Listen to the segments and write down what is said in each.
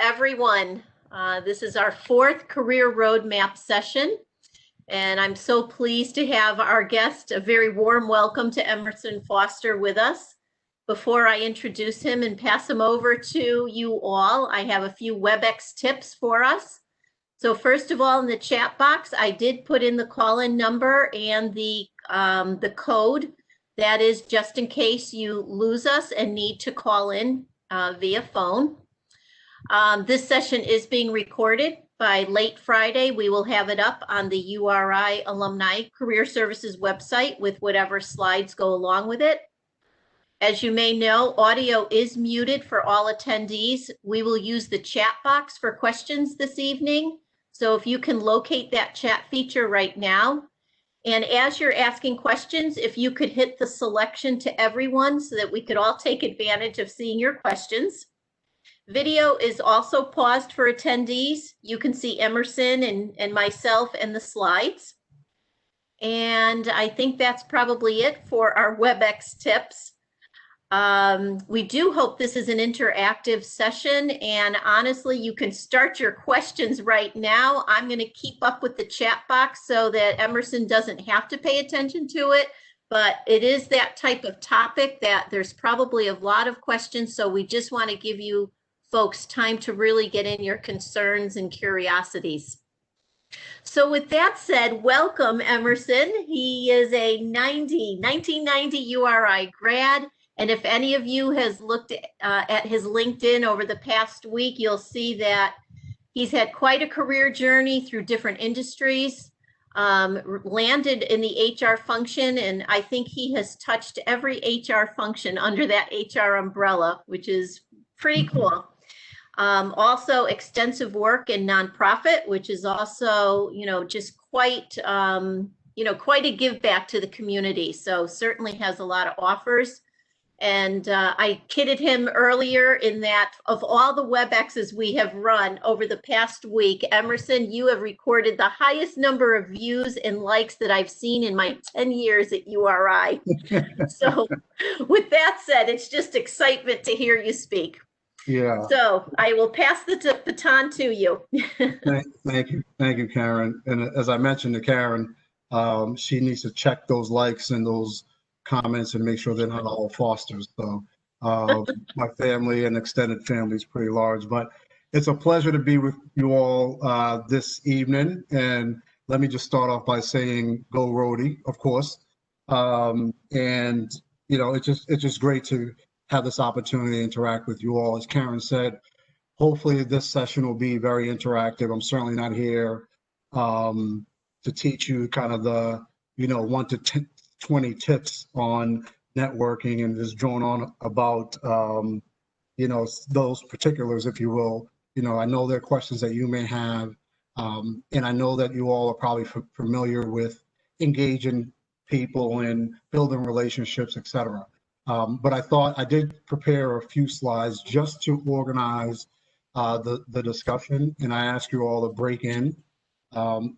everyone. This is our fourth career roadmap session, and I'm so pleased to have our guest. A very warm welcome to Emerson Foster with us. Before I introduce him and pass him over to you all, I have a few Webex tips for us. So first of all, in the chat box, I did put in the call-in number and the code. That is just in case you lose us and need to call in via phone. This session is being recorded. By late Friday, we will have it up on the URI Alumni Career Services website with whatever slides go along with it. As you may know, audio is muted for all attendees. We will use the chat box for questions this evening. So if you can locate that chat feature right now. And as you're asking questions, if you could hit the selection to everyone so that we could all take advantage of seeing your questions. Video is also paused for attendees. You can see Emerson and myself and the slides. And I think that's probably it for our Webex tips. We do hope this is an interactive session, and honestly, you can start your questions right now. I'm going to keep up with the chat box so that Emerson doesn't have to pay attention to it, but it is that type of topic that there's probably a lot of questions, so we just want to give you folks time to really get in your concerns and curiosities. So with that said, welcome Emerson. He is a 1990 URI grad. And if any of you has looked at his LinkedIn over the past week, you'll see that he's had quite a career journey through different industries, landed in the HR function, and I think he has touched every HR function under that HR umbrella, which is pretty cool. Also extensive work in nonprofit, which is also, just quite, quite a give back to the community. So certainly has a lot of offers. And I kidded him earlier in that of all the WebExes we have run over the past week, Emerson, you have recorded the highest number of views and likes that I've seen in my 10 years at URI. So with that said, it's just excitement to hear you speak. Yeah. So I will pass the baton to you. Thank you, Karen. And as I mentioned to Karen, she needs to check those likes and those comments and make sure they're not all Fosters. So my family and extended family is pretty large, but it's a pleasure to be with you all this evening. And let me just start off by saying go Rhodey, of course. It's just great to have this opportunity to interact with you all. As Karen said, hopefully this session will be very interactive. I'm certainly not here to teach you kind of the 1 to 20 tips on networking and just drone on about those particulars, if you will. I know there are questions that you may have, and I know that you all are probably familiar with engaging people and building relationships, etc. But I thought I did prepare a few slides just to organize the discussion, and I ask you all to break in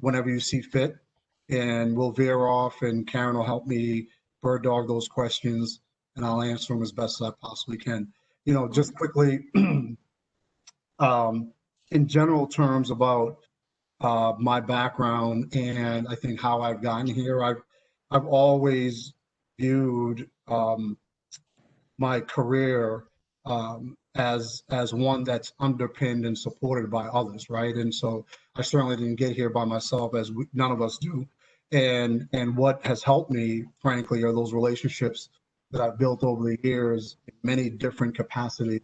whenever you see fit. And we'll veer off, and Karen will help me bird dog those questions, and I'll answer them as best as I possibly can. Just quickly, in general terms about my background and I think how I've gotten here, I've always viewed my career as one that's underpinned and supported by others, right? And so I certainly didn't get here by myself, as none of us do. And what has helped me, frankly, are those relationships that I've built over the years in many different capacities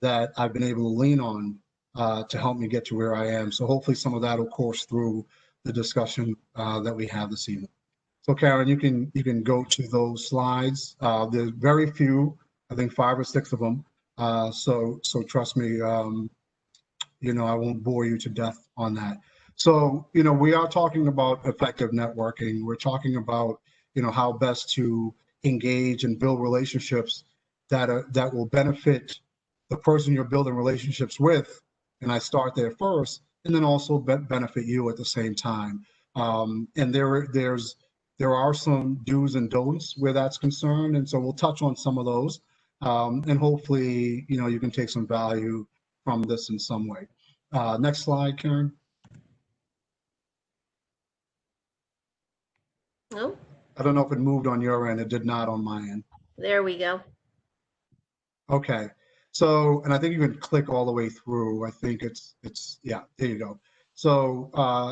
that I've been able to lean on to help me get to where I am. So hopefully some of that will course through the discussion that we have this evening. So Karen, you can go to those slides. There's very few, I think 5 or 6 of them. So trust me, I won't bore you to death on that. So, we are talking about effective networking. We're talking about, how best to engage and build relationships that will benefit the person you're building relationships with. And I start there first, and then also benefit you at the same time. And there are some do's and don'ts where that's concerned. And so we'll touch on some of those. And hopefully, you can take some value from this in some way. Next slide, Karen. Oh, I don't know if it moved on your end. It did not on my end. there we go. Okay. So, and I think you can click all the way through. I think yeah, there you go. So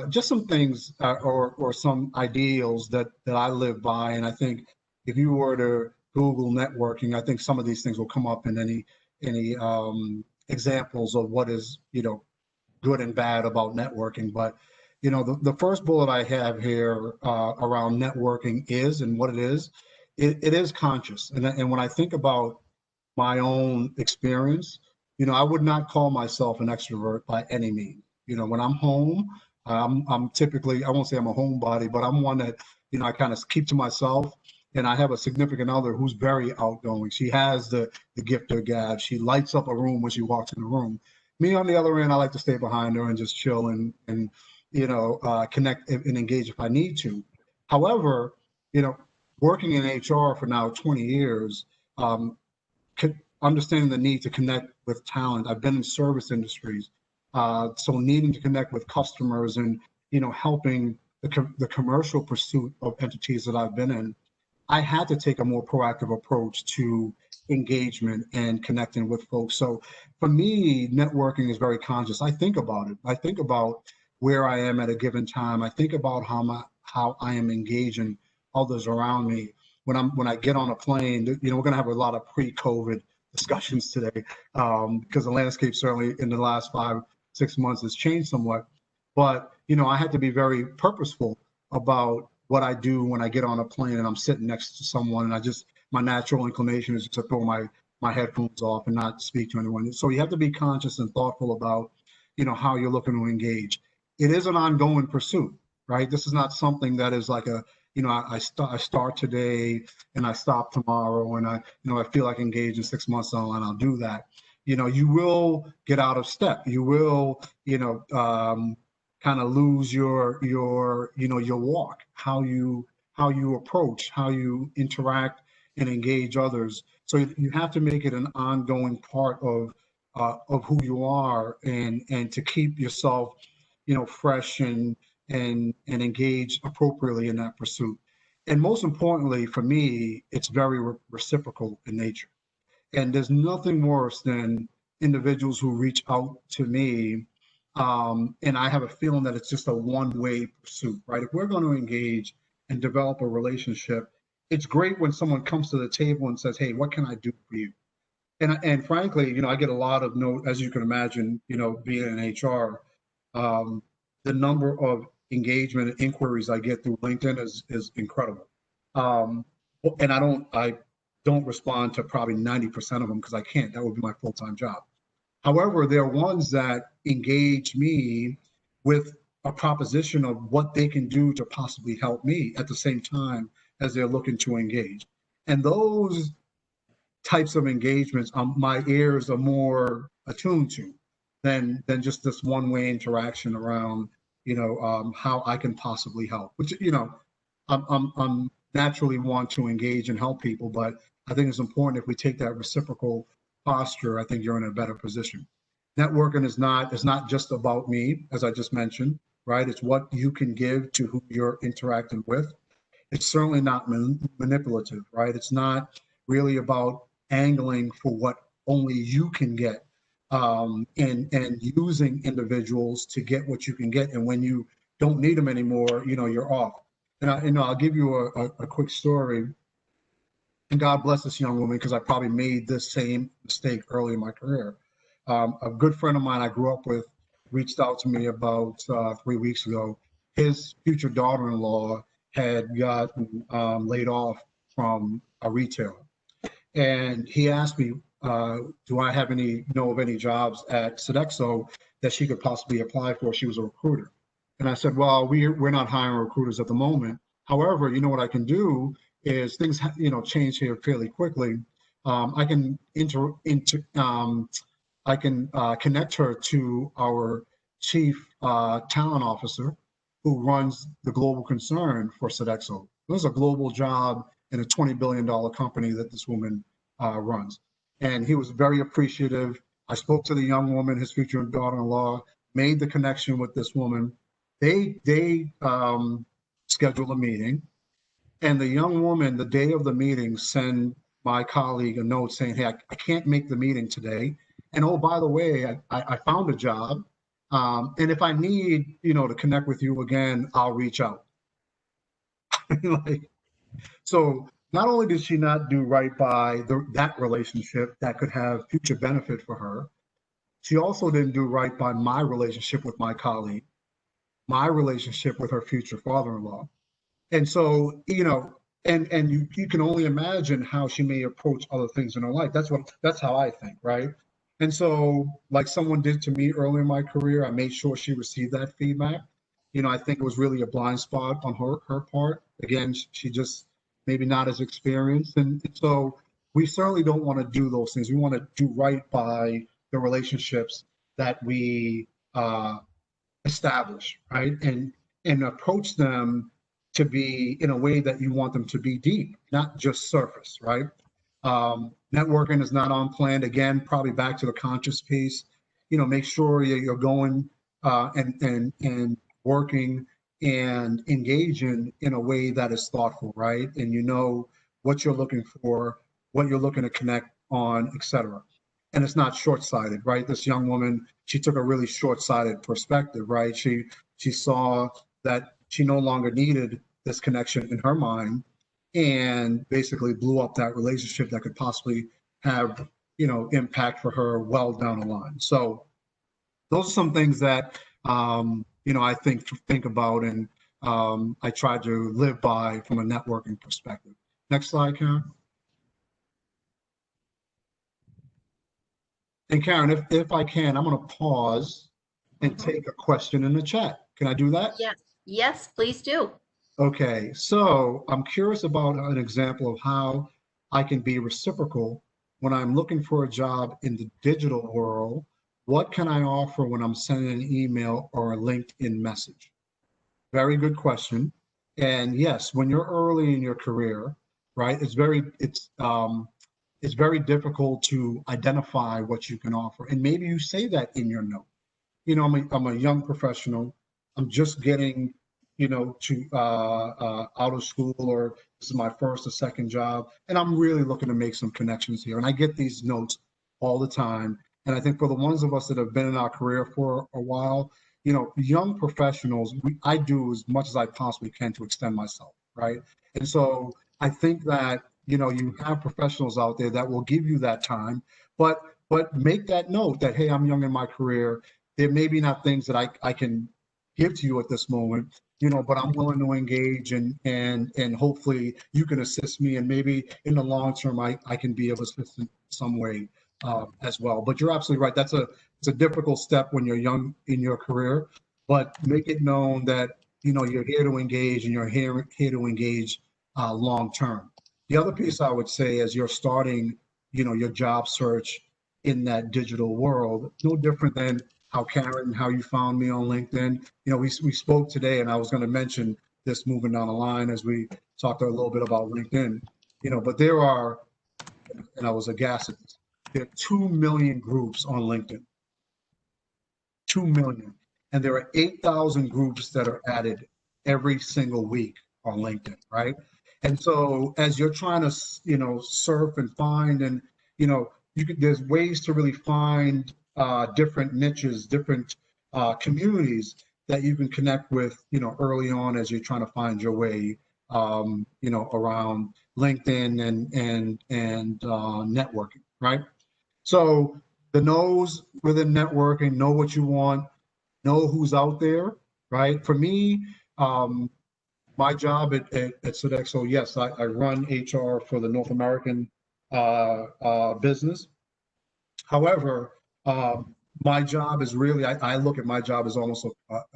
just some things or some ideals that I live by. And I think if you were to Google networking, I think some of these things will come up in any examples of what is, good and bad about networking. But, the first bullet I have here around networking is, and what it is conscious. And when I think about my own experience, I would not call myself an extrovert by any means. When I'm home, I'm typically, I won't say I'm a homebody, but I'm one that, I kind of keep to myself. And I have a significant other who's very outgoing. She has the gift of gab. She lights up a room when she walks in the room. Me, on the other end, I like to stay behind her and just chill and connect and engage if I need to. However, working in HR for now 20 years, understanding the need to connect with talent. I've been in service industries, so needing to connect with customers and helping the commercial pursuit of entities that I've been in. I had to take a more proactive approach to engagement and connecting with folks. So for me, networking is very conscious. I think about it. I think about where I am at a given time. I think about how I am engaging others around me. When I get on a plane, we're going to have a lot of pre-COVID discussions today because the landscape certainly in the last 5-6 months has changed somewhat. But I had to be very purposeful about what I do when I get on a plane and I'm sitting next to someone, and my natural inclination is to throw my headphones off and not speak to anyone. So you have to be conscious and thoughtful about how you're looking to engage. It is an ongoing pursuit, right? This is not something that is like I start today and I stop tomorrow, and I feel like engaging 6 months on and I'll do that. You will get out of step. You will, kind of lose your walk, how you approach, how you interact and engage others. So you have to make it an ongoing part of who you are, and to keep yourself, fresh and engaged appropriately in that pursuit. And most importantly, for me, it's very reciprocal in nature. And there's nothing worse than individuals who reach out to me, and I have a feeling that it's just a one-way pursuit, right? If we're going to engage and develop a relationship, it's great when someone comes to the table and says, "Hey, what can I do for you?" And frankly, I get a lot of as you can imagine, being in HR, the number of engagement and inquiries I get through LinkedIn is incredible. And I don't respond to probably 90% of them because I can't. That would be my full-time job. However, there are ones that engage me with a proposition of what they can do to possibly help me at the same time as they're looking to engage. And those types of engagements, my ears are more attuned to than just this one-way interaction around, how I can possibly help. Which, I'm naturally want to engage and help people, but I think it's important if we take that reciprocal posture, I think you're in a better position. Networking is not just about me, as I just mentioned, right? It's what you can give to who you're interacting with. It's certainly not manipulative, right? It's not really about angling for what only you can get, and using individuals to get what you can get. And when you don't need them anymore, you're off. And I'll give you a quick story. And God bless this young woman, because I probably made this same mistake early in my career. A good friend of mine I grew up with reached out to me about 3 weeks ago. His future daughter-in-law had gotten laid off from a retailer. And he asked me, do I have know of any jobs at Sodexo that she could possibly apply for? She was a recruiter. And I said, well, we're not hiring recruiters at the moment. However, what I can do is things, change here fairly quickly. I can connect her to our chief talent officer, who runs the global concern for Sodexo. This is a global job in a $20 billion company that this woman runs. And he was very appreciative. I spoke to the young woman, his future daughter-in-law, made the connection with this woman. They scheduled a meeting, and the young woman, the day of the meeting, sent my colleague a note saying, "Hey, I can't make the meeting today. And oh, by the way, I found a job. And if I need, to connect with you again, I'll reach out." Like, so not only did she not do right by that relationship that could have future benefit for her, she also didn't do right by my relationship with my colleague, my relationship with her future father-in-law. And so, and you can only imagine how she may approach other things in her life. That's how I think, right? And so, like someone did to me early in my career, I made sure she received that feedback. I think it was really a blind spot on her part. Again, she just maybe not as experienced. And so we certainly don't want to do those things. We want to do right by the relationships that we establish, right? And approach them to be in a way that you want them to be deep, not just surface, right? Networking is not unplanned. Again, probably back to the conscious piece. Make sure you're going and working and engaging in a way that is thoughtful, right? And what you're looking for, what you're looking to connect on, etc. And it's not short-sighted, right? This young woman, she took a really short-sighted perspective, right? She saw that she no longer needed this connection in her mind, and basically blew up that relationship that could possibly have, impact for her well down the line. So those are some things that, I think about, and I try to live by from a networking perspective. Next slide, Karen. And Karen, if I can, I'm going to pause and take a question in the chat. Can I do that? Yes, please do. Okay, so I'm curious about an example of how I can be reciprocal when I'm looking for a job in the digital world. What can I offer when I'm sending an email or a LinkedIn message? Very good question. And yes, when you're early in your career, right, it's very difficult to identify what you can offer. And maybe you say that in your note. I'm a young professional. I'm just getting, to out of school, or this is my first or second job, and I'm really looking to make some connections here. And I get these notes all the time. And I think for the ones of us that have been in our career for a while, young professionals, I do as much as I possibly can to extend myself, right? And so I think that, you have professionals out there that will give you that time, but make that note that, hey, I'm young in my career. There may be not things that I can give to you at this moment, but I'm willing to engage, and hopefully you can assist me, and maybe in the long term I can be of assistance in some way as well. But you're absolutely right. It's a difficult step when you're young in your career, but make it known that you're here to engage, and you're here to engage long term. The other piece I would say, as you're starting, your job search in that digital world, no different than how you found me on LinkedIn. We spoke today, and I was going to mention this moving down the line as we talked a little bit about LinkedIn. But there are, and I was aghast at this, there are 2 million groups on LinkedIn. 2 million. And there are 8,000 groups that are added every single week on LinkedIn, right? And so as you're trying to, surf and find, and, there's ways to really find different niches, different communities that you can connect with, early on as you're trying to find your way, around LinkedIn and networking, right? So the knows within networking, know what you want, know who's out there, right? For me, my job at Sodexo, yes, I run HR for the North American business. However, my job is really, I look at my job as almost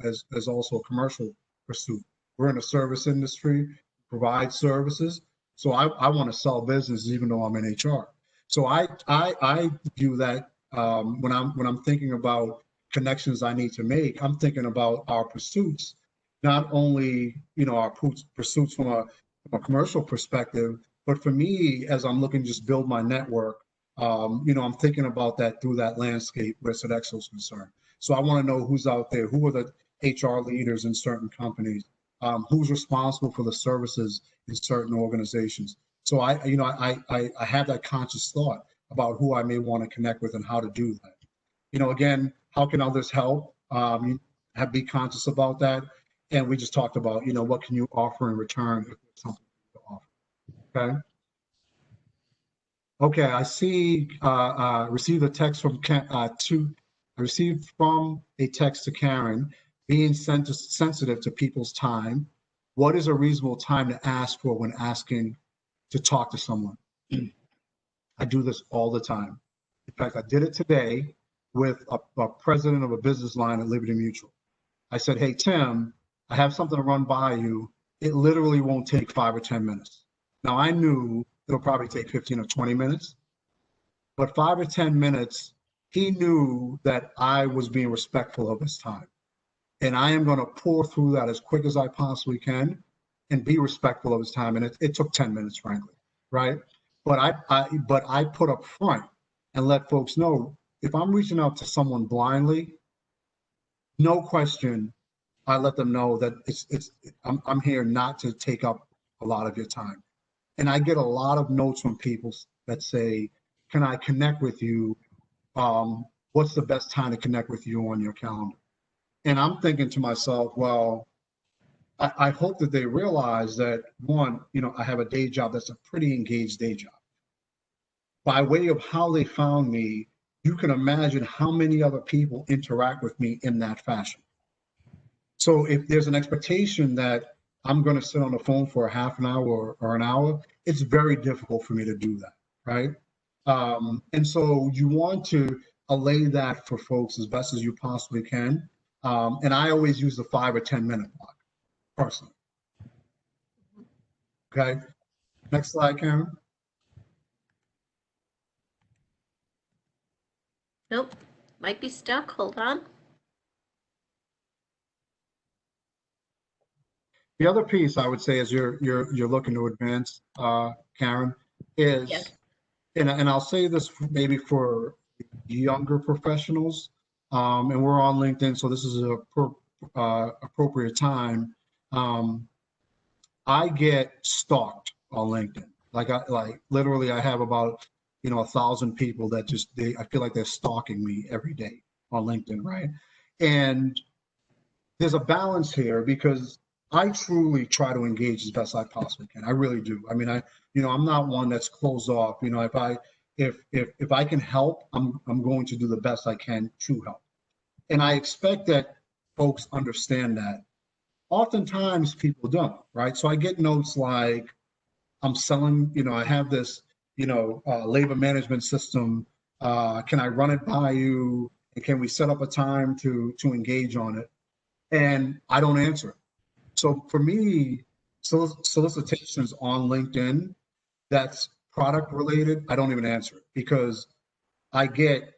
as also a commercial pursuit. We're in a service industry, provide services. So I want to sell business even though I'm in HR. So I view that when I'm thinking about connections I need to make, I'm thinking about our pursuits, not only our pursuits from a commercial perspective, but for me, as I'm looking to just build my network, I'm thinking about that through that landscape where Sodexo is concerned. So I want to know who's out there, who are the HR leaders in certain companies, who's responsible for the services in certain organizations. So I have that conscious thought about who I may want to connect with and how to do that. Again, how can others help? Be conscious about that. And we just talked about, what can you offer in return if there's something to offer, okay? Okay, I see, received a text from, I received from a text to Karen, being sensitive to people's time. What is a reasonable time to ask for when asking to talk to someone? I do this all the time. In fact, I did it today with a president of a business line at Liberty Mutual. I said, hey, Tim, I have something to run by you. It literally won't take 5 or 10 minutes. Now, I knew it'll probably take 15 or 20 minutes, but 5 or 10 minutes, he knew that I was being respectful of his time. And I am going to pour through that as quick as I possibly can and be respectful of his time. And it took 10 minutes, frankly, right? But I put up front and let folks know, if I'm reaching out to someone blindly, no question, I let them know that I'm here not to take up a lot of your time. And I get a lot of notes from people that say, can I connect with you? What's the best time to connect with you on your calendar? And I'm thinking to myself, well, I hope that they realize that, one, I have a day job that's a pretty engaged day job. By way of how they found me, you can imagine how many other people interact with me in that fashion. So if there's an expectation that I'm going to sit on the phone for a half an hour or an hour, it's very difficult for me to do that, right? And so you want to allay that for folks as best as you possibly can. And I always use the 5 or 10 minute block, personally. Okay, next slide, Karen. Nope, might be stuck. Hold on. The other piece I would say is you're looking to advance, Karen, is, Yes. and I'll say this maybe for younger professionals, and we're on LinkedIn, so this is a appropriate time. I get stalked on LinkedIn. Like literally, I have about 1,000 people that I feel like they're stalking me every day on LinkedIn, right? And there's a balance here because I truly try to engage as best I possibly can. I really do. I mean, I'm not one that's closed off. If I can help, I'm going to do the best I can to help. And I expect that folks understand that. Oftentimes people don't, right? So I get notes like, I'm selling, I have this, labor management system. Can I run it by you? And can we set up a time to engage on it? And I don't answer it. So for me, solicitations on LinkedIn that's product related, I don't even answer it because I get,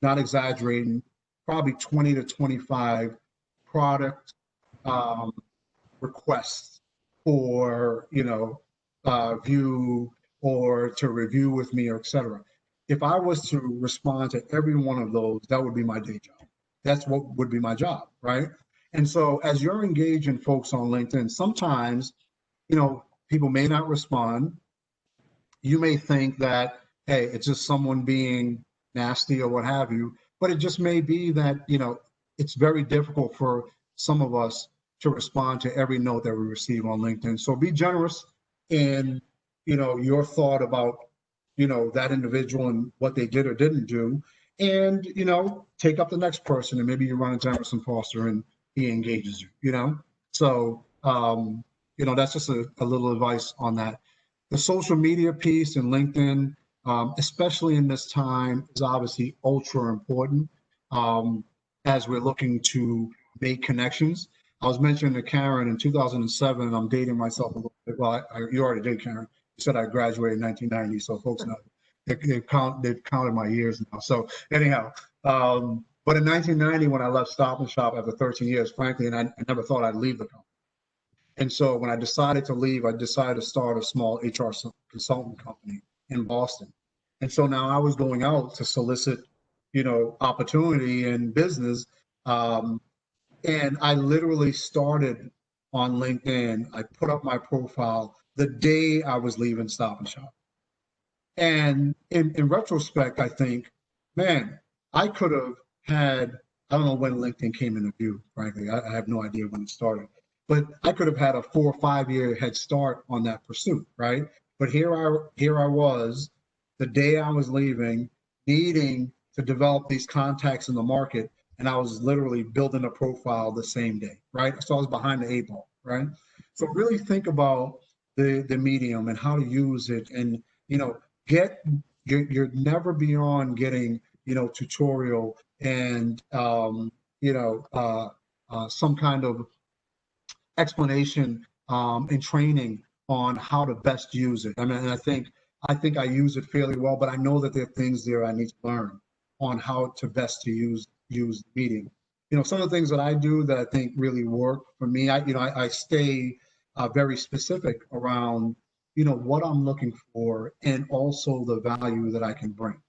not exaggerating, probably 20 to 25 product requests for, view or to review with me, or et cetera. If I was to respond to every one of those, that would be my day job. That's what would be my job, right? And so as you're engaging folks on LinkedIn, sometimes, people may not respond. You may think that, hey, it's just someone being nasty or what have you, but it just may be that, it's very difficult for some of us to respond to every note that we receive on LinkedIn. So be generous in, your thought about, that individual and what they did or didn't do. And, take up the next person and maybe you run into Emerson Foster and he engages you, So, that's just a little advice on that. The social media piece and LinkedIn, especially in this time, is obviously ultra important as we're looking to make connections. I was mentioning to Karen in 2007, and I'm dating myself a little bit. Well, you already did, Karen. You said I graduated in 1990, so folks know they've counted my years now. So anyhow, but in 1990, when I left Stop and Shop after 13 years, frankly, and I never thought I'd leave the company. And so when I decided to leave, I decided to start a small HR consultant company in Boston. And so now I was going out to solicit, opportunity and business. And I literally started on LinkedIn. I put up my profile the day I was leaving Stop and Shop. And in retrospect, I think, man, I could have had, I don't know when LinkedIn came into view, frankly. I have no idea when it started. But I could have had a 4 or 5 year head start on that pursuit, right? But here I was, the day I was leaving, needing to develop these contacts in the market, and I was literally building a profile the same day, right? So I was behind the 8 ball, right? So really think about the medium and how to use it, and you're never beyond getting tutorial and some kind of explanation and training on how to best use it. I mean, and I think I use it fairly well, but I know that there are things there I need to learn on how to best to use the medium. Some of the things that I do that I think really work for me, I stay very specific around what I'm looking for and also the value that I can bring.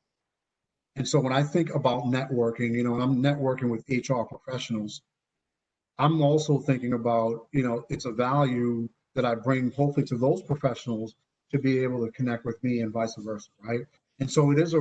And so when I think about networking, and I'm networking with HR professionals, I'm also thinking about, it's a value that I bring hopefully to those professionals to be able to connect with me and vice versa, right? And so it is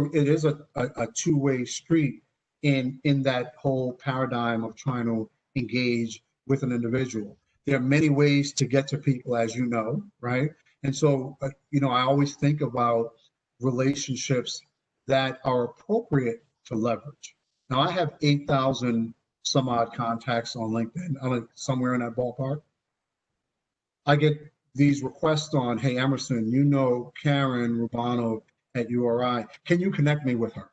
a two-way street in that whole paradigm of trying to engage with an individual. There are many ways to get to people, as you know, right? And so, I always think about relationships that are appropriate to leverage. Now, I have 8,000 some odd contacts on LinkedIn. I'm like somewhere in that ballpark. I get these requests on, hey, Emerson, Karen Rubano at URI. Can you connect me with her?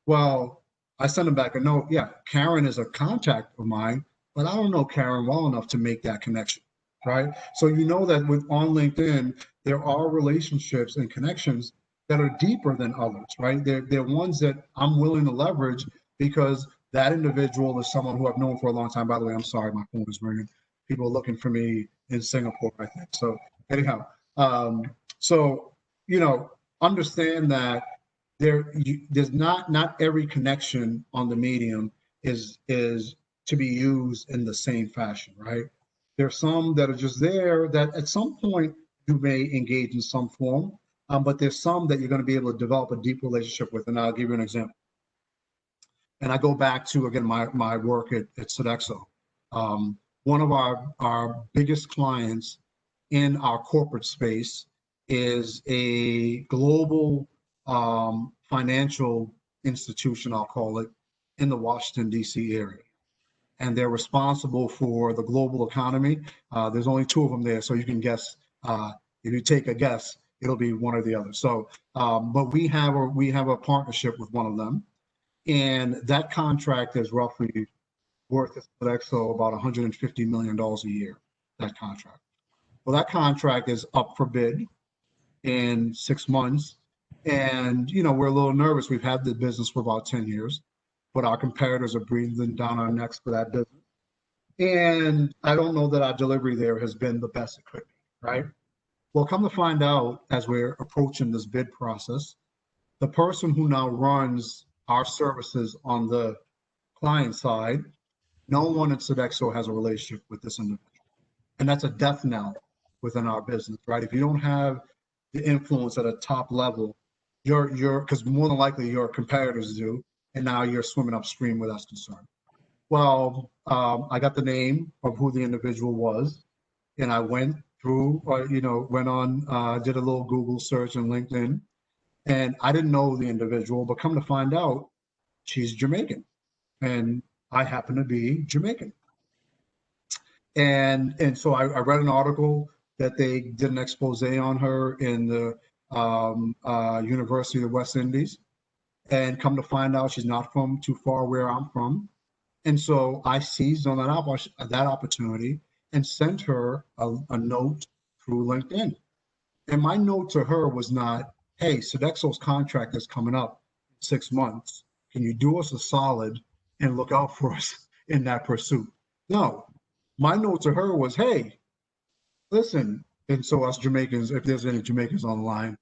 Well, I send them back a note. Yeah, Karen is a contact of mine, but I don't know Karen well enough to make that connection, right? So that on LinkedIn, there are relationships and connections that are deeper than others, right? They're ones that I'm willing to leverage because that individual is someone who I've known for a long time. By the way, I'm sorry, my phone is ringing. People are looking for me in Singapore, I think. So anyhow, understand that there's not every connection on the medium is to be used in the same fashion, right? There's some that are just there that at some point you may engage in some form, but there's some that you're going to be able to develop a deep relationship with. And I'll give you an example. And I go back to, again, my work at Sodexo. One of our biggest clients in our corporate space is a global financial institution, I'll call it, in the Washington, D.C. area. And they're responsible for the global economy. There's only 2 of them there, so you can guess. If you take a guess, it'll be one or the other. So, but we have a partnership with one of them. And that contract is roughly worth at Sodexo about $150 million a year, that contract. Well, that contract is up for bid in 6 months. And, we're a little nervous. We've had the business for about 10 years, but our competitors are breathing down our necks for that business. And I don't know that our delivery there has been the best it could be, right? Well, come to find out, as we're approaching this bid process, the person who now runs our services on the client side, no one at Sodexo has a relationship with this individual. And that's a death knell within our business, right? If you don't have the influence at a top level, because more than likely your competitors do, and now you're swimming upstream where that's concerned. Well, I got the name of who the individual was, and I went through, did a little Google search on LinkedIn, and I didn't know the individual, but come to find out, she's Jamaican, and I happen to be Jamaican. And so I read an article that they did an expose on her in the University of the West Indies, and come to find out she's not from too far where I'm from. And so I seized on that opportunity and sent her a note through LinkedIn. And my note to her was not, hey, Sodexo's contract is coming up in 6 months. Can you do us a solid and look out for us in that pursuit? No, my note to her was, hey, listen, and so us Jamaicans, if there's any Jamaicans online,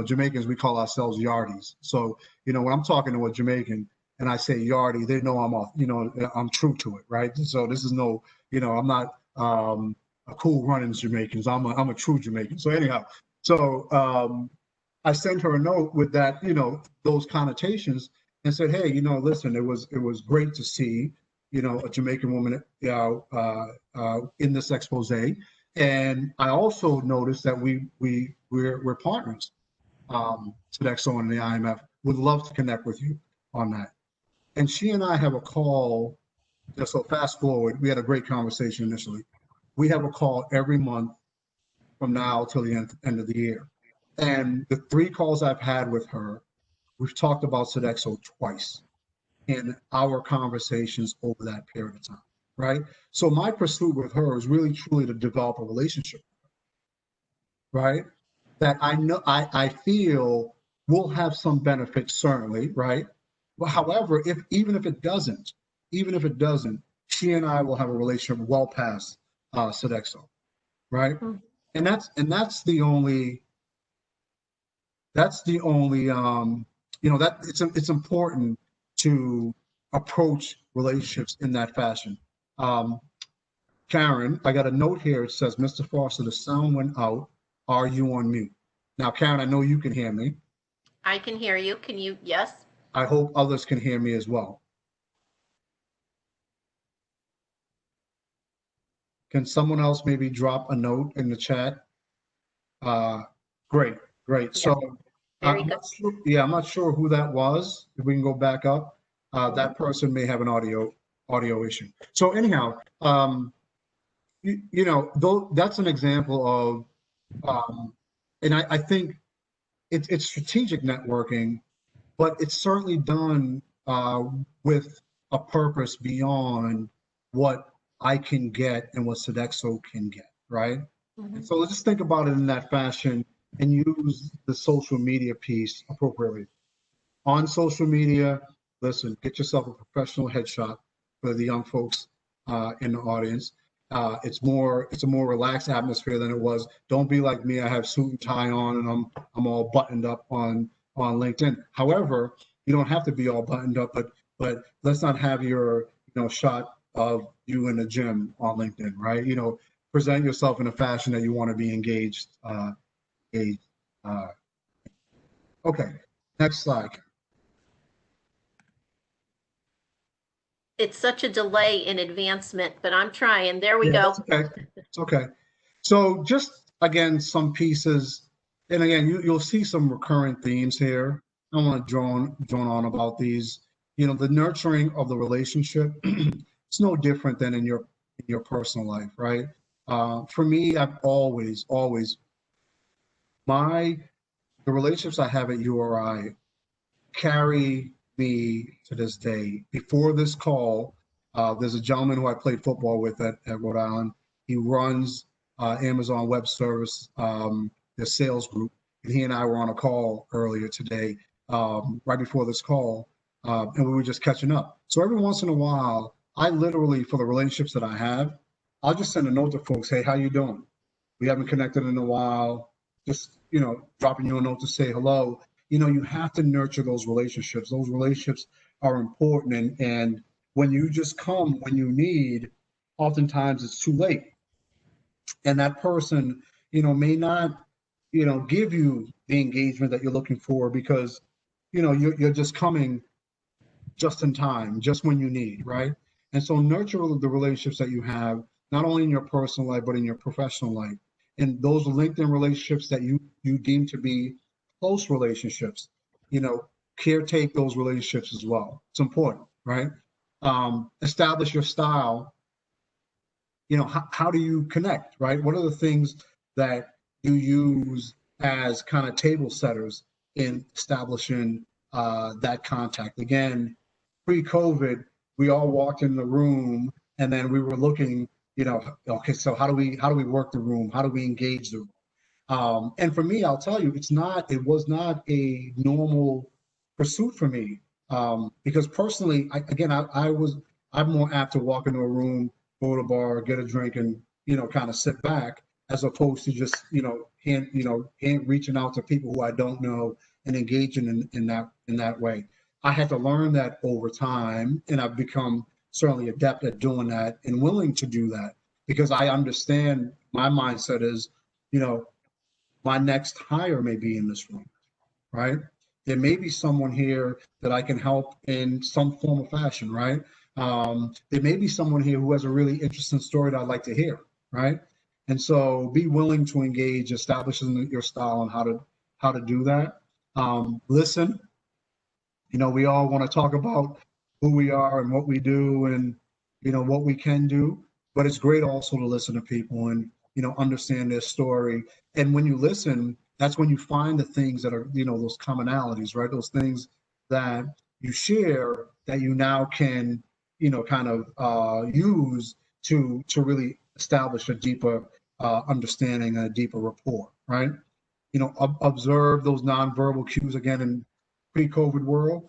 Jamaicans, we call ourselves yardies. So, when I'm talking to a Jamaican and I say yardie, they know I'm off, I'm true to it, right? So this is no, I'm not a cool runnings Jamaicans. I'm a true Jamaican. So anyhow, I sent her a note with that, those connotations, and said, hey, listen, it was great to see, a Jamaican woman in this expose. And I also noticed that we're partners. Sodexo and the IMF would love to connect with you on that. And she and I have a call. So fast forward, we had a great conversation initially. We have a call every month from now till the end of the year. And the 3 calls I've had with her, we've talked about Sodexo twice in our conversations over that period of time, right? So my pursuit with her is really truly to develop a relationship, right? That I feel will have some benefits, certainly, right? But however, even if it doesn't, she and I will have a relationship well past Sodexo, right? Mm-hmm. And that's the only that it's important to approach relationships in that fashion. Karen, I got a note here. It says, Mr. Foster, the sound went out. Are you on mute? Now, Karen, I know you can hear me. I can hear you. Can you? Yes. I hope others can hear me as well. Can someone else maybe drop a note in the chat? Great. Yeah. So I'm not sure who that was. If we can go back up, that person may have an audio issue. So anyhow, though that's an example of, and I think it's strategic networking, but it's certainly done with a purpose beyond what I can get and what Sodexo can get, right? Mm-hmm. So let's just think about it in that fashion and use the social media piece appropriately. On social media, listen, get yourself a professional headshot for the young folks in the audience. It's a more relaxed atmosphere than it was. Don't be like me. I have suit and tie on and I'm all buttoned up on LinkedIn. However, you don't have to be all buttoned up, but let's not have your shot of you in the gym on LinkedIn, right? Present yourself in a fashion that you want to be engaged. Okay, next slide. It's such a delay in advancement, but I'm trying. There we go. It's okay. So just again, some pieces, and again, you'll see some recurrent themes here. I don't want to drone on about these. The nurturing of the relationship. It's no different than in your personal life, right? For me, I've always the relationships I have at URI carry me to this day. Before this call, there's a gentleman who I played football with at Rhode Island. He runs Amazon Web Service, their sales group, and he and I were on a call earlier today, right before this call, and we were just catching up. So every once in a while, I literally, for the relationships that I have, I'll just send a note to folks, hey, how you doing? We haven't connected in a while. Just, dropping you a note to say hello. You have to nurture those relationships. Those relationships are important. And when you just come when you need, oftentimes it's too late. And that person, may not, give you the engagement that you're looking for because, you're just coming just in time, just when you need, right? And so nurture the relationships that you have, not only in your personal life, but in your professional life. And those LinkedIn relationships that you deem to be close relationships, caretake those relationships as well. It's important, right? Establish your style. How do you connect, right? What are the things that you use as kind of table setters in establishing that contact? Again, pre-COVID, we all walked in the room and then we were looking, okay, so how do we work the room? How do we engage the room? And for me, I'll tell you, it was not a normal pursuit for me. Because personally, I'm more apt to walk into a room, go to a bar, get a drink and, kind of sit back as opposed to just, and reaching out to people who I don't know and engaging in that way. I had to learn that over time, and I've become certainly adept at doing that and willing to do that because I understand my mindset is, my next hire may be in this room, right? There may be someone here that I can help in some form or fashion, right? There may be someone here who has a really interesting story that I'd like to hear, right? And so be willing to engage, establishing your style and how to do that. Listen, we all want to talk about who we are and what we do and, what we can do, but it's great also to listen to people and, understand their story. And when you listen, that's when you find the things that are, those commonalities, right? Those things that you share that you now can, kind of use to really establish a deeper understanding and a deeper rapport, right? Observe those nonverbal cues again in pre-COVID world.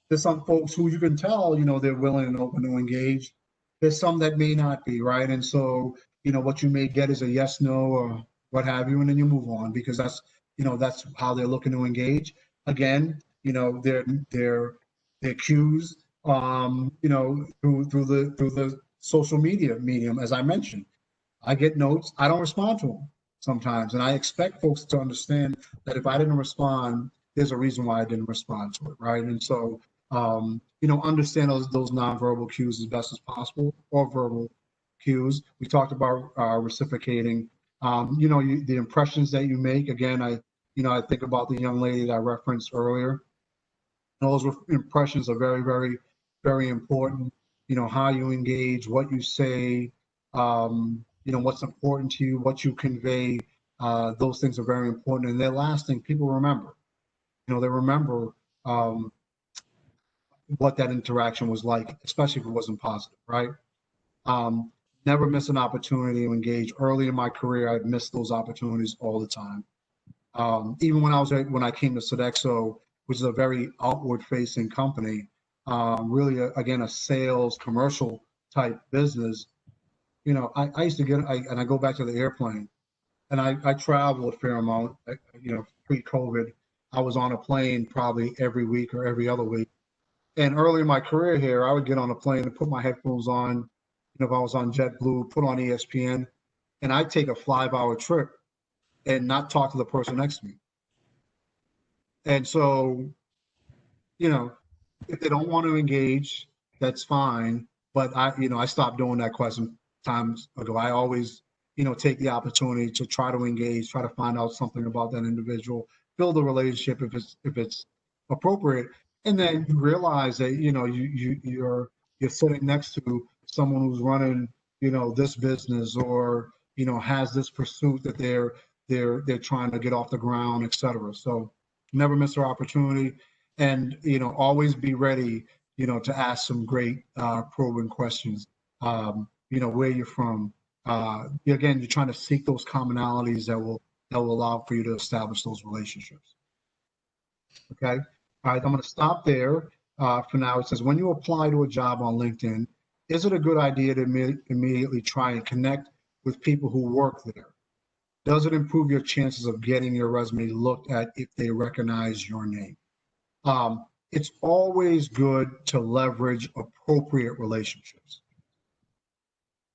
There's some folks who you can tell, they're willing and open to engage. There's some that may not be, right? And so, what you may get is a yes, no, or what have you, and then you move on because that's how they're looking to engage. Again, their cues, through the social media medium, as I mentioned. I get notes, I don't respond to them sometimes, and I expect folks to understand that if I didn't respond, there's a reason why I didn't respond to it, right? And so, understand those nonverbal cues as best as possible, or verbal cues. We talked about reciprocating. The impressions that you make. Again, I think about the young lady that I referenced earlier. Those impressions are very, very, very important. How you engage, what you say, what's important to you, what you convey. Those things are very important, and they're lasting. People remember. They remember what that interaction was like, especially if it wasn't positive, right? Never miss an opportunity to engage. Early in my career, I'd missed those opportunities all the time. Even when I came to Sodexo, which is a very outward-facing company, really, again, a sales commercial type business. I used to and I go back to the airplane, and I travel a fair amount. Pre-COVID, I was on a plane probably every week or every other week. And early in my career here, I would get on a plane and put my headphones on. If I was on JetBlue, put on ESPN, and I'd take a 5-hour trip and not talk to the person next to me. And so, if they don't want to engage, that's fine. But I stopped doing that quite some times ago. I always, take the opportunity to try to engage, try to find out something about that individual, build a relationship if it's appropriate, and then you realize that you're sitting next to someone who's running this business or has this pursuit that they're trying to get off the ground, et cetera. So never miss our opportunity, and always be ready to ask some great probing questions. Where you're from. Again, you're trying to seek those commonalities that will allow for you to establish those relationships. Okay. All right. I'm going to stop there for now. It says, when you apply to a job on LinkedIn, is it a good idea to immediately try and connect with people who work there? Does it improve your chances of getting your resume looked at if they recognize your name? It's always good to leverage appropriate relationships.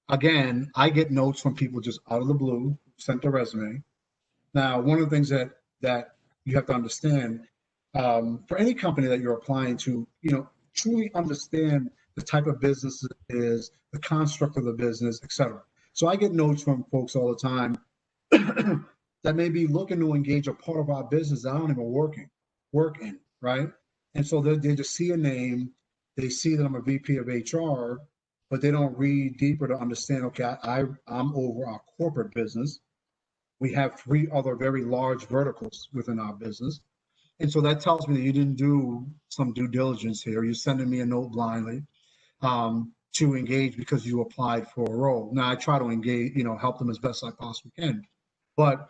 Again, I get notes from people just out of the blue, sent a resume. Now, one of the things that you have to understand, for any company that you're applying to, truly understand the type of business it is, the construct of the business, et cetera. So I get notes from folks all the time that may be looking to engage a part of our business that I don't even work in, right? And so they just see a name, they see that I'm a VP of HR, but they don't read deeper to understand, okay, I'm over our corporate business. We have 3 other very large verticals within our business. And so that tells me that you didn't do some due diligence here. You're sending me a note blindly to engage because you applied for a role. Now, I try to engage, help them as best I possibly can. But,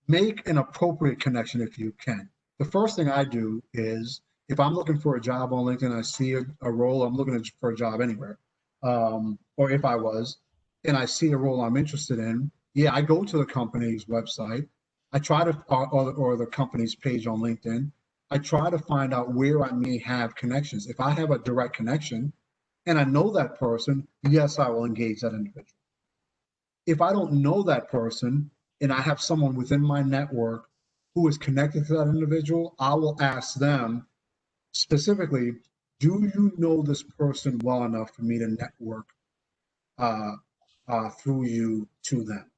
make an appropriate connection if you can. The first thing I do is, if I'm looking for a job on LinkedIn, I see a role, I'm looking for a job anywhere, or if I was, and I see a role I'm interested in, yeah, I go to the company's website. I try to, or the company's page on LinkedIn. I try to find out where I may have connections. If I have a direct connection and I know that person, yes, I will engage that individual. If I don't know that person and I have someone within my network who is connected to that individual, I will ask them specifically, do you know this person well enough for me to network through you to them,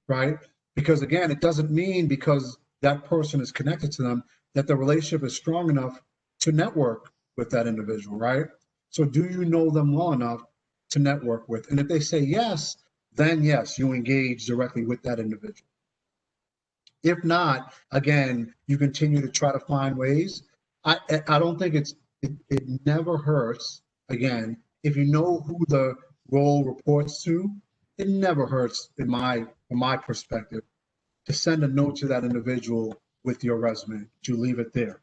right? Because again, it doesn't mean because that person is connected to them that the relationship is strong enough to network with that individual, right? So do you know them well enough to network with? And if they say yes, then yes, you engage directly with that individual. If not, again, you continue to try to find ways. I don't think it never hurts, again, if you know who the role reports to, it never hurts from my perspective to send a note to that individual with your resume, to leave it there,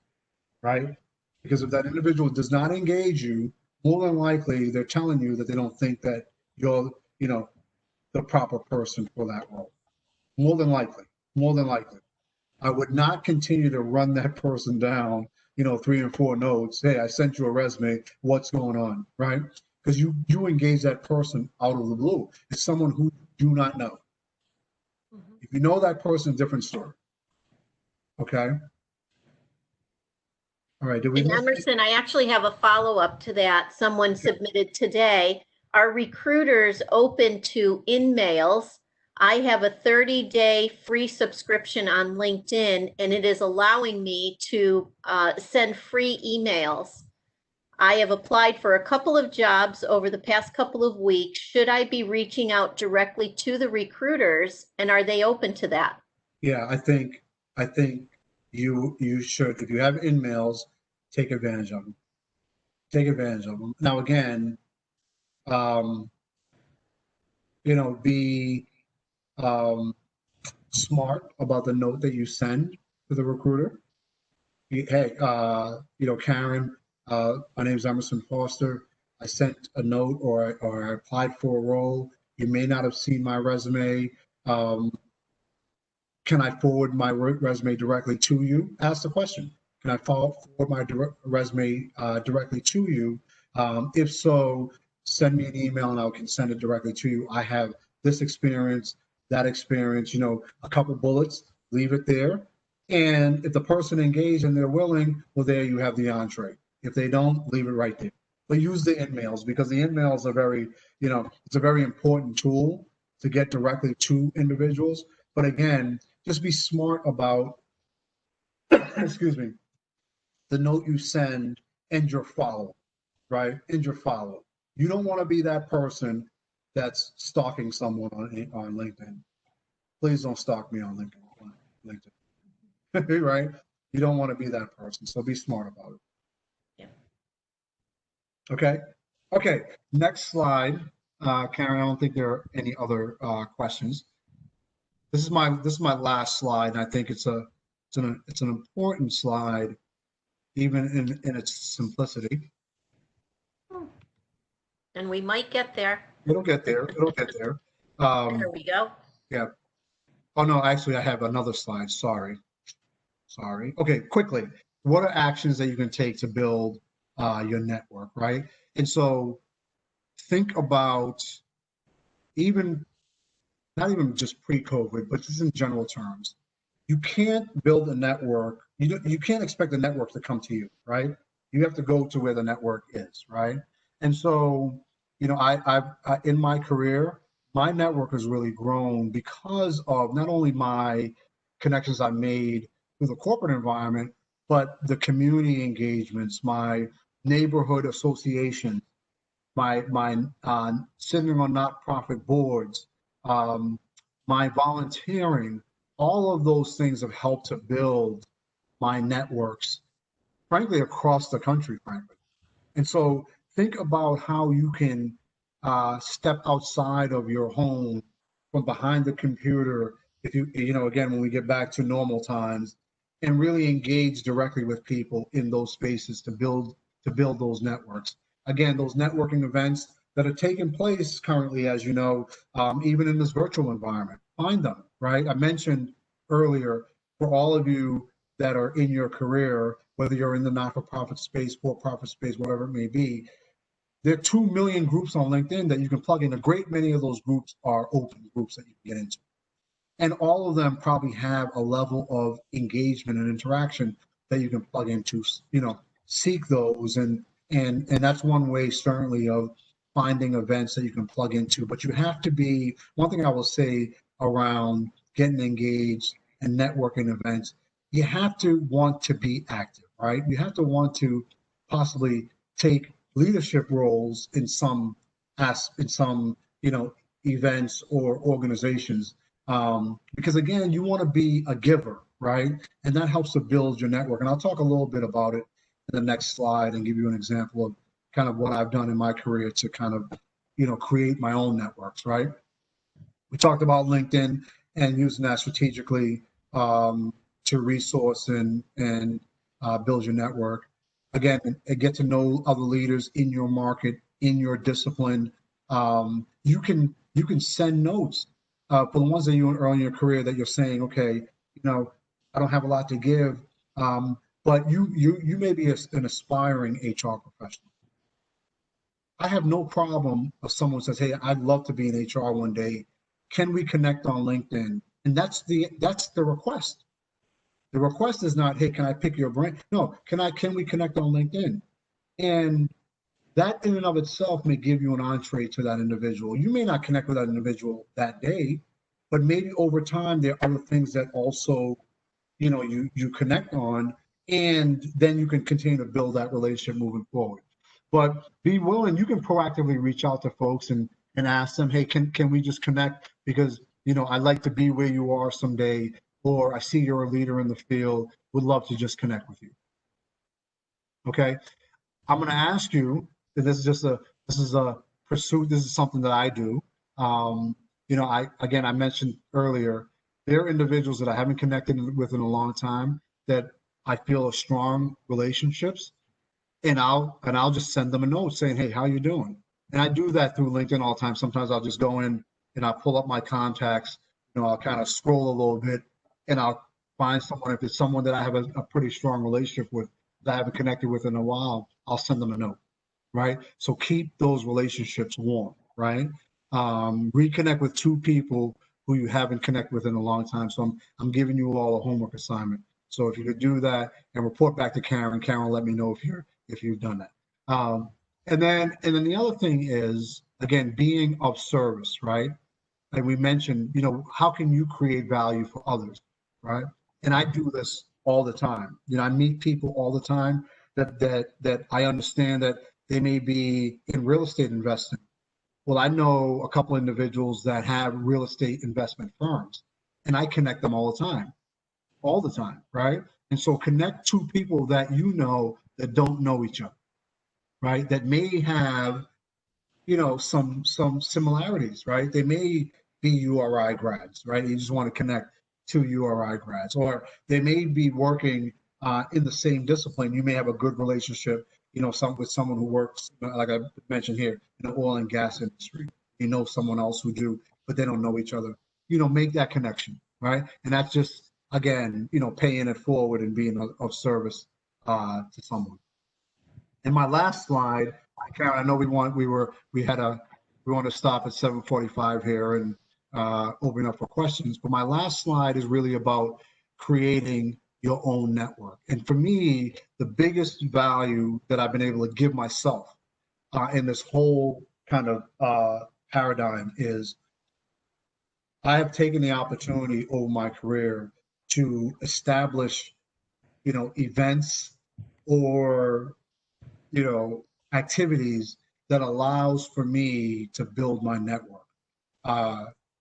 right? Because if that individual does not engage you, more than likely they're telling you that they don't think that you're, the proper person for that role. More than likely, more than likely. I would not continue to run that person down, 3 and 4 notes. Hey, I sent you a resume. What's going on, right? Because you engage that person out of the blue. It's someone who you do not know. If you know that person, different story. Okay. All right. Did we And miss Emerson, I actually have a follow-up to that. Someone submitted today. Are recruiters open to Inmails? I have a 30-day free subscription on LinkedIn, and it is allowing me to send free emails. I have applied for a couple of jobs over the past couple of weeks. Should I be reaching out directly to the recruiters, and are they open to that? Yeah, I think you should. If you have Inmails, take advantage of them. Take advantage of them. Now, again, be smart about the note that you send to the recruiter. Hey, Karen, my name is Emerson Foster. I sent a note or I applied for a role. You may not have seen my resume. Can I forward my resume directly to you? Ask the question. Can I forward my resume directly to you? If so, send me an email and I can send it directly to you. I have this experience, that experience, a couple bullets, leave it there. And if the person engaged and they're willing, well, there you have the entree. If they don't, leave it right there. But use the Inmails because the Inmails are very, it's a very important tool to get directly to individuals. But again, just be smart about, excuse me, the note you send and your follow, right? And your follow. You don't want to be that person that's stalking someone on LinkedIn. Please don't stalk me on LinkedIn, right? You don't want to be that person, so be smart about it. Yeah. Okay. Okay. Next slide, Karen. I don't think there are any other questions. This is my last slide, and I think it's an important slide, even in its simplicity. And we might get there. It'll get there. It'll get there. There we go. Yeah. Oh no, actually, I have another slide. Sorry. Okay, quickly. What are actions that you can take to build your network, right? And so, think about not even just pre-COVID, but just in general terms. You can't build a network. You can't expect the network to come to you, right? You have to go to where the network is, right? And so, I in my career, my network has really grown because of not only my connections I made through the corporate environment, but the community engagements, my neighborhood association, my sitting on nonprofit boards, my volunteering. All of those things have helped to build my networks, frankly, across the country, frankly. And so think about how you can step outside of your home from behind the computer, if again, when we get back to normal times, and really engage directly with people in those spaces to build those networks. Again, those networking events, that are taking place currently, as you know, even in this virtual environment. Find them, right? I mentioned earlier, for all of you that are in your career, whether you're in the not-for-profit space, for-profit space, whatever it may be, there are 2 million groups on LinkedIn that you can plug in. A great many of those groups are open groups that you can get into. And all of them probably have a level of engagement and interaction that you can plug into, seek those. And that's one way certainly of finding events that you can plug into. But you have to be, one thing I will say around getting engaged and networking events, you have to want to be active, right? You have to want to possibly take leadership roles in some events or organizations, because again, you want to be a giver, right? And that helps to build your network. And I'll talk a little bit about it in the next slide and give you an example of kind of what I've done in my career to kind of create my own networks, right? We talked about LinkedIn and using that strategically to resource and build your network. Again, get to know other leaders in your market, in your discipline. You can send notes for the ones that you're early in your career that you're saying, okay, I don't have a lot to give, but you may be an aspiring HR professional. I have no problem if someone says, hey, I'd love to be in HR one day. Can we connect on LinkedIn? And that's the request. The request is not, hey, can I pick your brain? No, can we connect on LinkedIn? And that in and of itself may give you an entree to that individual. You may not connect with that individual that day, but maybe over time there are other things that also, you connect on, and then you can continue to build that relationship moving forward. But be willing, you can proactively reach out to folks and ask them, hey, can we just connect? Because, I'd like to be where you are someday, or I see you're a leader in the field, would love to just connect with you. Okay, I'm going to ask you, and this is a pursuit. This is something that I do. I mentioned earlier, there are individuals that I haven't connected with in a long time that I feel are strong relationships, and I'll just send them a note saying, hey, how you doing? And I do that through LinkedIn all the time. Sometimes I'll just go in and I'll pull up my contacts. I'll kind of scroll a little bit, and I'll find someone. If it's someone that I have a pretty strong relationship with that I haven't connected with in a while, I'll send them a note, right? So keep those relationships warm, right? Reconnect with 2 people who you haven't connected with in a long time. So I'm giving you all a homework assignment. So if you could do that and report back to Karen, let me know if you've done that. And then the other thing is, again, being of service, right? And we mentioned, how can you create value for others, right? And I do this all the time. I meet people all the time that I understand that they may be in real estate investing. Well, I know a couple individuals that have real estate investment firms, and I connect them all the time, right? And so connect 2 people that that don't know each other, right? That may have, some similarities, right? They may be URI grads, right? You just want to connect 2 URI grads, or they may be working in the same discipline. You may have a good relationship, with someone who works, like I mentioned here, in the oil and gas industry. Someone else who do, but they don't know each other. Make that connection, right? And that's just, again, paying it forward and being of service to someone. And my last slide, Karen, I know we want to stop at 7:45 here and open up for questions, but my last slide is really about creating your own network. And for me, the biggest value that I've been able to give myself in this whole kind of paradigm is I have taken the opportunity over my career to establish, events or, activities that allows for me to build my network.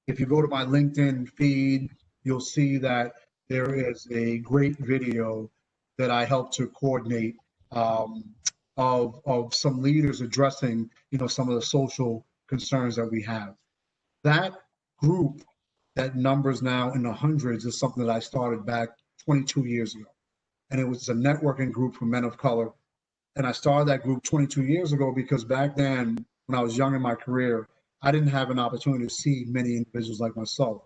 If you go to my LinkedIn feed, you'll see that there is a great video that I helped to coordinate of some leaders addressing, some of the social concerns that we have. That group that numbers now in the hundreds is something that I started back 22 years ago. And it was a networking group for men of color. And I started that group 22 years ago because back then when I was young in my career, I didn't have an opportunity to see many individuals like myself.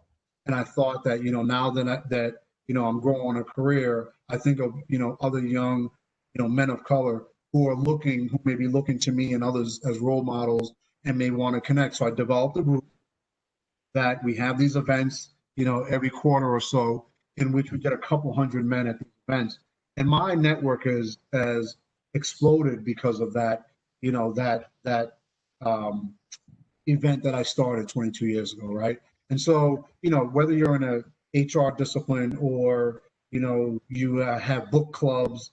And I thought that, now that I'm growing a career, I think of, other young, men of color who may be looking to me and others as role models and may want to connect. So I developed a group that we have these events, every quarter or so, in which we get a couple hundred men at these events. And my network has exploded because of that, that event that I started 22 years ago, right? And so, whether you're in a HR discipline or, you have book clubs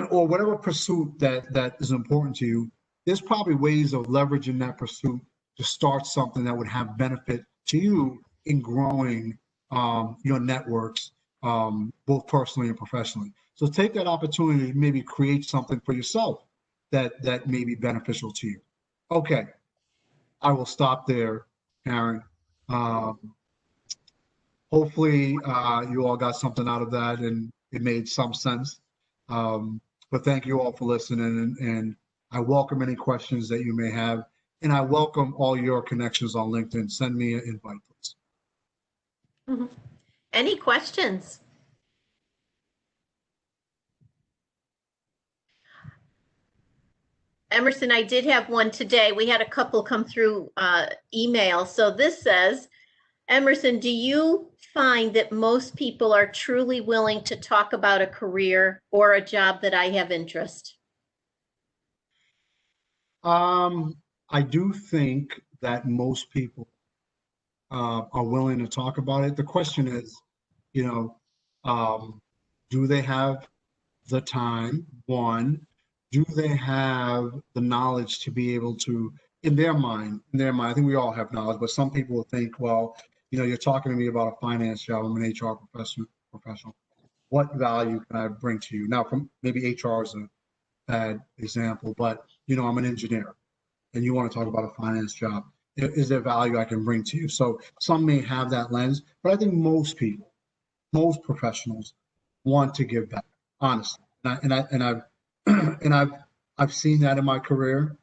or whatever pursuit that is important to you, there's probably ways of leveraging that pursuit to start something that would have benefit to you in growing your networks, both personally and professionally. So take that opportunity to maybe create something for yourself that may be beneficial to you. Okay, I will stop there, Karen. Hopefully you all got something out of that and it made some sense. But thank you all for listening, and I welcome any questions that you may have, and I welcome all your connections on LinkedIn. Send me an invite, please. Mhm. Any questions? Emerson, I did have one today. We had a couple come through email. So this says, Emerson, do you find that most people are truly willing to talk about a career or a job that I have interest? I do think that most people are willing to talk about it. The question is, do they have the time? One, do they have the knowledge to be able to, in their mind, I think we all have knowledge, but some people will think, well, you're talking to me about a finance job. I'm an HR professional. What value can I bring to you? Now, from maybe HR is a bad example, but I'm an engineer and you want to talk about a finance job. Is there value I can bring to you? So some may have that lens, but I think most people, most professionals want to give back, honestly. I've seen that in my career.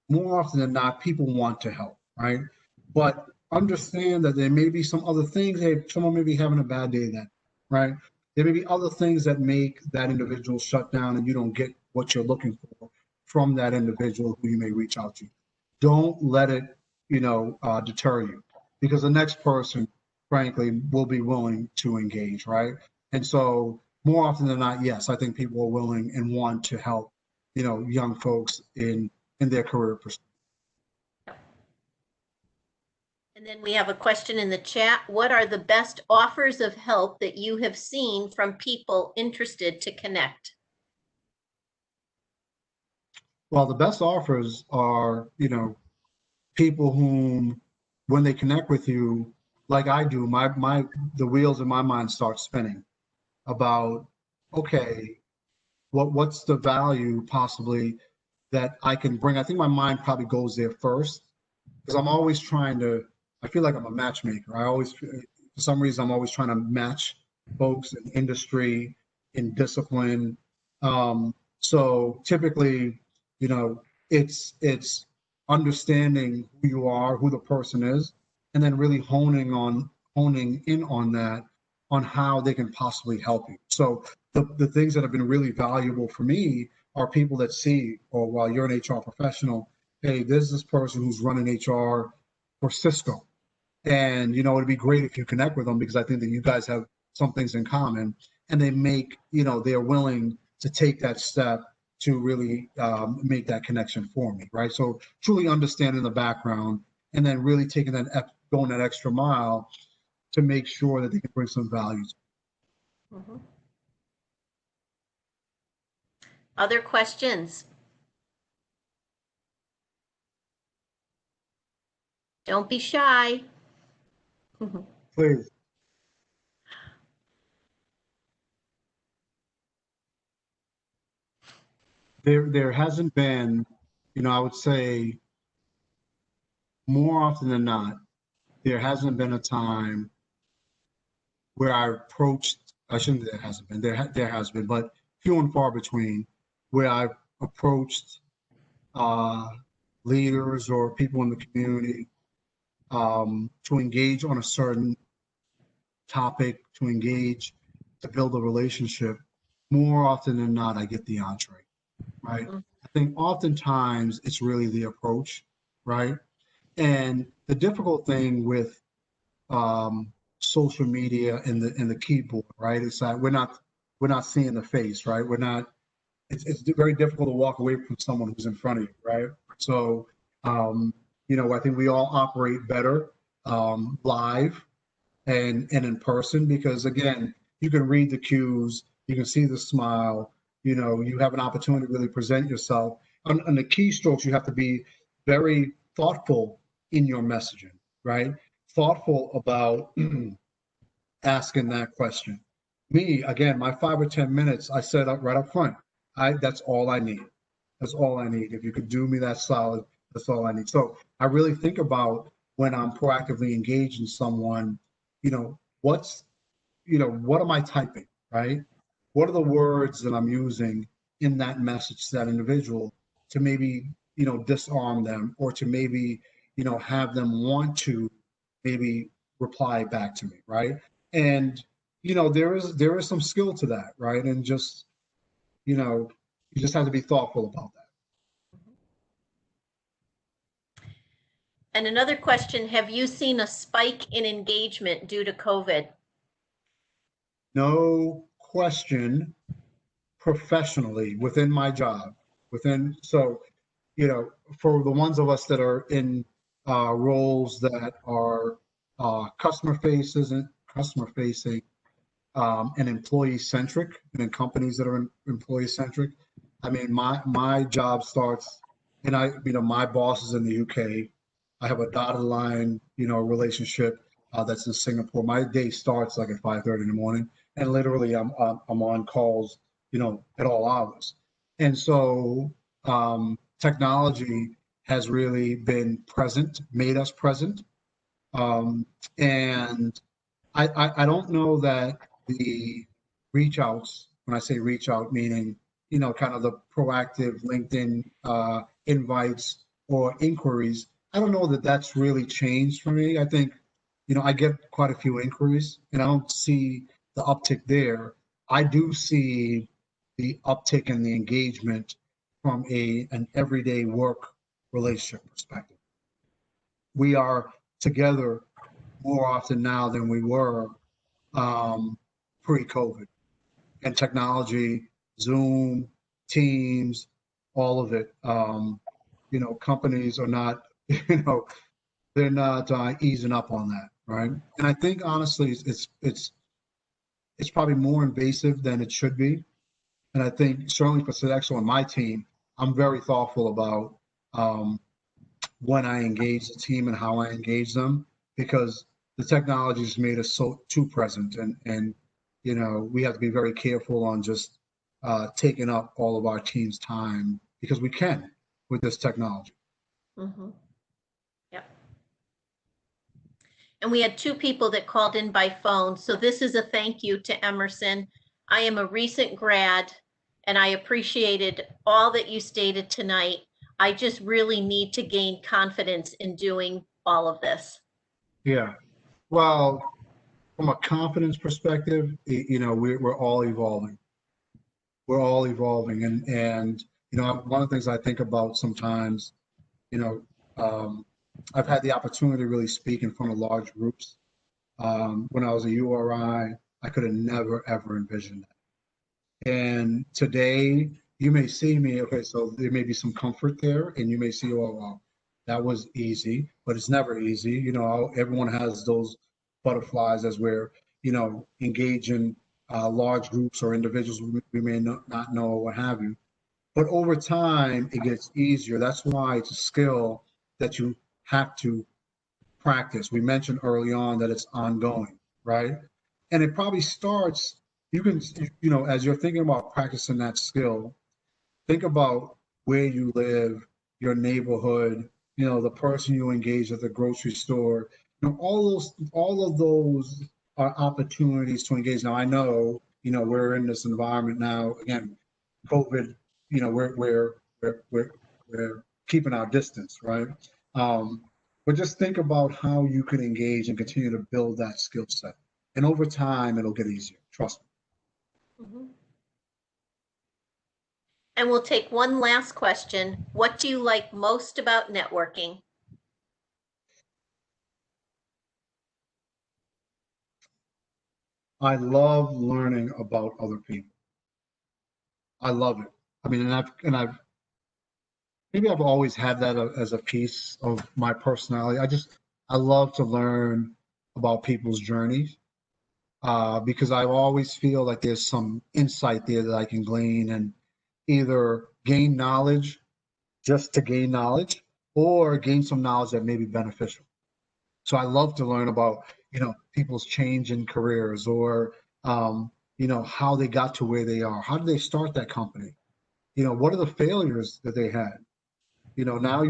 More often than not, people want to help, right? But understand that there may be some other things. Hey, someone may be having a bad day then, right? There may be other things that make that individual shut down and you don't get what you're looking for from that individual who you may reach out to. Don't let it, deter you, because the next person, frankly, will be willing to engage, right? And so more often than not, yes, I think people are willing and want to help, young folks in their career pursuit. And then we have a question in the chat. What are the best offers of help that you have seen from people interested to connect? Well, the best offers are, people whom, when they connect with you, like I do, the wheels in my mind start spinning about, okay, what's the value possibly that I can bring? I think my mind probably goes there first, because I'm always I feel like I'm a matchmaker. For some reason, I'm always trying to match folks in industry, in discipline. So typically, it's understanding who you are, who the person is, and then really honing in on that, on how they can possibly help you. So the things that have been really valuable for me are people that see, or while you're an HR professional, hey, there's this person who's running HR for Cisco. And, it'd be great if you connect with them, because I think that you guys have some things in common, and they're willing to take that step to really make that connection for me, right? So truly understanding the background and then really going that extra mile to make sure that they can bring some value. Mm-hmm. Other questions? Don't be shy. Please. There hasn't been, I would say more often than not, there hasn't been a time where I shouldn't say there hasn't been, there has been, but few and far between, where I've approached leaders or people in the community to engage on a certain topic, to engage, to build a relationship, more often than not, I get the entree, right? I think oftentimes it's really the approach, right? And the difficult thing with social media and the keyboard, right? It's that we're not seeing the face, right? We're not. It's very difficult to walk away from someone who's in front of you, right? So, I think we all operate better live and in person because again, you can read the cues, you can see the smile, you have an opportunity to really present yourself. On the keystrokes, you have to be very thoughtful in your messaging, right? Thoughtful about asking that question. Me, again, my 5 or 10 minutes, I said up right up front, that's all I need. That's all I need. If you could do me that solid, that's all I need. So I really think about when I'm proactively engaging someone, what am I typing, right? What are the words that I'm using in that message to that individual to maybe, disarm them or to maybe, have them want to maybe reply back to me, right? And, there is some skill to that, right? And just, you just have to be thoughtful about that. And another question, have you seen a spike in engagement due to COVID? No question, professionally within my job, so, for the ones of us that are in roles that are customer facing and employee centric, and in companies that are employee centric. I mean, my job starts, and my boss is in the UK. I have a dotted line, relationship that's in Singapore. My day starts like at 5:30 in the morning, and literally I'm on calls, at all hours. And so technology has really been present, made us present, and I don't know that the reach outs, when I say reach out, meaning, kind of the proactive LinkedIn invites or inquiries, I don't know that that's really changed for me. I think, I get quite a few inquiries and I don't see the uptick there. I do see the uptick in the engagement from an everyday work relationship perspective. We are together more often now than we were pre-COVID, and technology, Zoom, Teams, all of it. Companies are not, they're not easing up on that, right? And I think honestly, it's probably more invasive than it should be. And I think certainly for Sodexo and my team, I'm very thoughtful about when I engage the team and how I engage them, because the technology has made us so too present, and we have to be very careful on just taking up all of our team's time, because we can with this technology. Mm-hmm. Yep. And we had 2 people that called in by phone. So this is a thank you to Emerson. I am a recent grad and I appreciated all that you stated tonight. I just really need to gain confidence in doing all of this. Yeah. Well, from a confidence perspective, we're all evolving. We're all evolving. And one of the things I think about sometimes, I've had the opportunity to really speak in front of large groups. When I was a URI, I could have never, ever envisioned that. And today, you may see me, okay, so there may be some comfort there, and you may see, oh, well, that was easy, but it's never easy. Everyone has those butterflies as we're, engaging large groups or individuals we may not know or what have you. But over time, it gets easier. That's why it's a skill that you have to practice. We mentioned early on that it's ongoing, right? And it probably starts, you can, as you're thinking about practicing that skill, think about where you live, your neighborhood, the person you engage at the grocery store. All of those are opportunities to engage. Now I know, we're in this environment now. Again, COVID, we're keeping our distance, right? But just think about how you can engage and continue to build that skill set. And over time, it'll get easier. Trust me. Mhm. And we'll take one last question. What do you like most about networking? I love learning about other people. I love it. I mean, maybe I've always had that as a piece of my personality. I love to learn about people's journeys because I always feel like there's some insight there that I can glean and either gain knowledge just to gain knowledge or gain some knowledge that may be beneficial. So I love to learn about, people's change in careers or, how they got to where they are. How did they start that company? What are the failures that they had? Now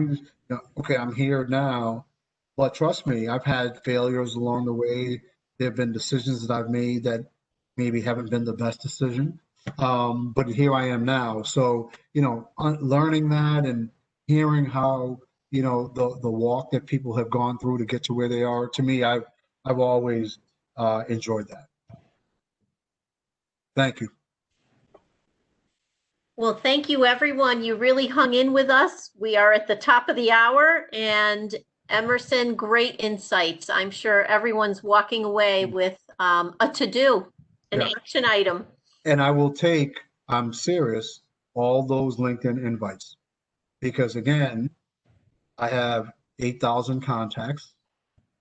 okay, I'm here now, but trust me, I've had failures along the way. There have been decisions that I've made that maybe haven't been the best decision. But here I am now. So, learning that and hearing how, the walk that people have gone through to get to where they are, to me, I've always enjoyed that. Thank you. Well, thank you, everyone. You really hung in with us. We are at the top of the hour, and Emerson, great insights. I'm sure everyone's walking away with a to-do, an action item. And I will take, I'm serious, all those LinkedIn invites because again, I have 8,000 contacts.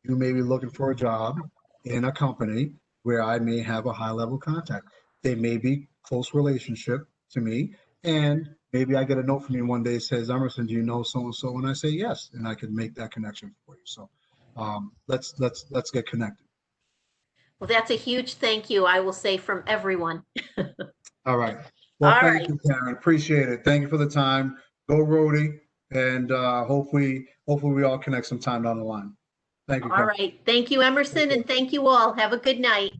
You may be looking for a job in a company where I may have a high level contact. They may be close relationship to me. And maybe I get a note from you one day that says, Emerson, do you know so-and-so? And I say, yes. And I can make that connection for you. So let's get connected. Well, that's a huge thank you, I will say, from everyone. All right. Well, All thank right. you, Karen. Appreciate it. Thank you for the time. Go Rhodey. And hopefully we all connect sometime down the line. Thank you, All Karen. right. Thank you, Emerson, and thank you all. Have a good night.